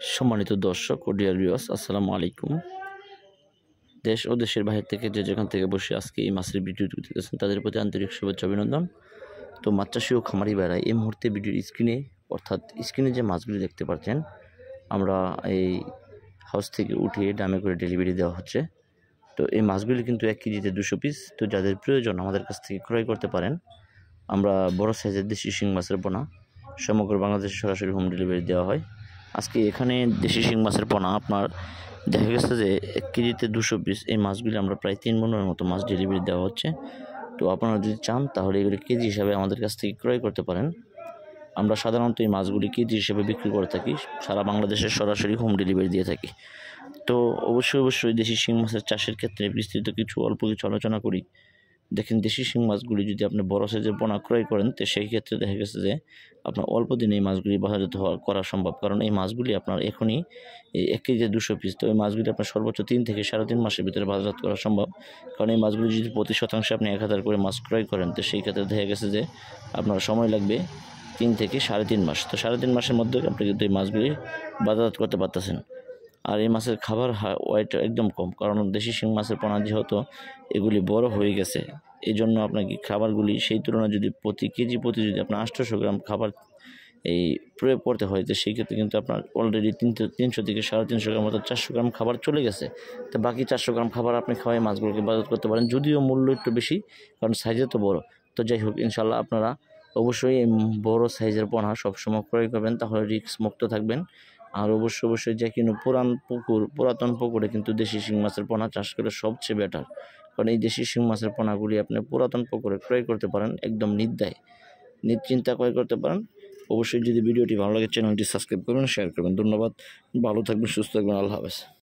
সম্মানিত দর্শক ও dear viewers, আসসালামু আলাইকুম। দেশ ও দেশের বাইরে থেকে যে যেখান থেকে বসে আজকে এই মাছের ভিডিওটি দেখতেছেন তাদের প্রতি আন্তরিক শুভেচ্ছা অভিনন্দন। তো মাছ চাষি ও খামারি ভাইরা এই মুহূর্তে ভিডিওর স্ক্রিনে যে মাছগুলি দেখতে পাচ্ছেন, আমরা এই হাউস থেকে উঠিয়ে ডামে করে ডেলিভারি দেওয়া হচ্ছে। তো এই মাছগুলি কিন্তু 1 কেজিতে 200 পিস। তো যাদের প্রয়োজন আমাদের কাছ থেকে ক্রয় করতে পারেন। আমরা বড় সাইজের দেশি শিং মাছের পোনা সমগ্র বাংলাদেশে সরাসরি হোম ডেলিভারি দেওয়া হয়। আজকে এখানে দেশি শিং মাছের পোনা আপনার দেখা গেছে যে 1 কেজিতে 200 পিস। এই মাছগুলি আমরা প্রায় 3 মনের মতো মাছ ডেলিভারি দেওয়া হচ্ছে। তো আপনারা যদি চান তাহলে এগুলি কেজি হিসাবে আমাদের কাছ থেকে ক্রয় করতে পারেন। আমরা সাধারণত এই মাছগুলি কেজি হিসেবে বিক্রি করে থাকি, সারা বাংলাদেশে সরাসরি হোম ডেলিভারি দিয়ে থাকি। তো অবশ্যই দেশি শিং মাছের চাষের ক্ষেত্রে বিস্তৃত অল্প কিছু আলোচনা করি। দেখেন, দেশি শিং মাছগুলি যদি আপনি বড় সাইজের পোনা ক্রয় করেন তো সেই ক্ষেত্রে দেখা গেছে যে আপনার অল্প দিনে এই মাছগুলি বাজারজাত করা সম্ভব, কারণ এই মাছগুলি আপনার এখনই এই 1 কেজিতে 200 পিস। তো এই মাছগুলি আপনার সর্বোচ্চ 3 থেকে 3.5 মাসের ভিতরে বাজারজাত করা সম্ভব, কারণ এই মাছগুলি যদি প্রতি শতাংশে আপনি 1000 করে মাছ ক্রয় করেন তো সেই ক্ষেত্রে দেখা গেছে যে আপনার সময় লাগবে 3 থেকে 3.5 মাস। তো 3.5 মাসের মধ্যে আপনি কিন্তু এই মাছগুলি বাজারজাত করতে পারতেছেন। আর এই মাছের খাবার ওয়েট একদম কম, কারণ দেশি শিং মাছের পোনা যেহেতু এগুলি বড় হয়ে গেছে, এই জন্য আপনাকে খাবারগুলি সেই তুলনায় যদি প্রতি কেজি যদি আপনার 800 গ্রাম খাবার এই প্রয়োগ করতে হয়, তো সেই ক্ষেত্রে কিন্তু আপনার অলরেডি 300 থেকে 350 গ্রাম অর্থাৎ 400 গ্রাম খাবার চলে গেছে। তো বাকি 400 গ্রাম খাবার আপনি খাওয়াই মাছগুলোকে বাজার করতে পারেন, যদিও মূল্য একটু বেশি, কারণ সাইজে তো বড়। তো যাই হোক, ইনশাল্লাহ আপনারা অবশ্যই এই বড় সাইজের পোনা সবসময় ক্রয় করবেন, তাহলে রিস্ক মুক্ত থাকবেন। আর অবশ্যই যে কোনো পুরাতন পুকুরে কিন্তু দেশি শিং মাছের পোনা চাষ করে সবচেয়ে বেটার, কারণ এই দেশি শিং মাছের পোনাগুলি আপনি পুরাতন পুকুরে ক্রয় করতে পারেন, একদম নিশ্চিন্তা ক্রয় করতে পারেন। অবশ্যই যদি ভিডিওটি ভালো লাগে চ্যানেলটি সাবস্ক্রাইব করবেন, শেয়ার করবেন। ধন্যবাদ, ভালো থাকবেন, সুস্থ থাকবেন, আল্লাহ হাফেজ।